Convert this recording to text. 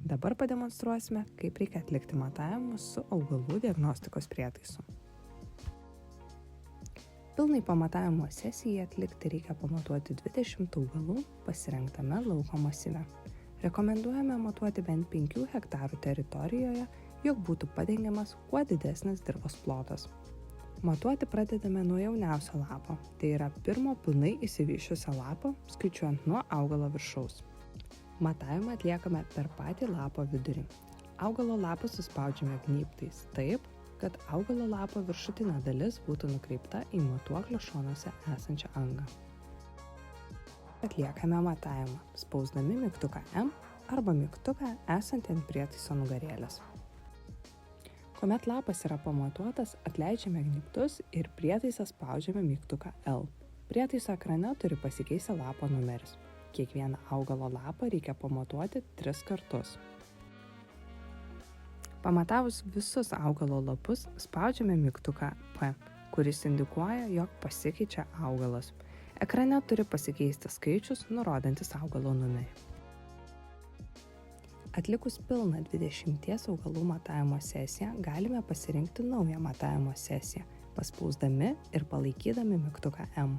Dabar pademonstruosime, kaip reikia atlikti matavimus su augalų diagnostikos prietaisu. Pilnai pamatavimo sesijai atlikti reikia pamatuoti 20 augalų pasirengtame lauko masyve. Rekomenduojame matuoti bent 5 hektarų teritorijoje, jog būtų padengiamas kuo didesnis dirvos plotas. Matuoti pradedame nuo jauniausio lapo, tai yra pirmo pilnai išsivysčiusio lapo, skaičiuojant nuo augalo viršaus. Matavimą atliekame per patį lapo vidurį. Augalo lapą suspaudžiame gnybtais taip, kad augalo lapo viršutinė dalis būtų nukreipta į matuoklio šonuose esančią angą. Atliekame matavimą, spausdami mygtuką M arba mygtuką esantį ant prietaiso nugarėlės. Kuomet lapas yra pamatuotas, atleidžiame gnybtus ir prietaisą spaudžiame mygtuką L. Prietaiso ekrane turi pasikeisti lapo numeris. Kiekvieną augalo lapą reikia pamatuoti 3 kartus. Pamatavus visus augalo lapus, spaudžiame mygtuką P, kuris indikuoja, jog pasikeičia augalas. Ekrane turi pasikeisti skaičius, nurodantis augalo numerį. Atlikus pilną 20 augalų matavimo sesiją, galime pasirinkti naują matavimo sesiją, paspausdami ir palaikydami mygtuką M.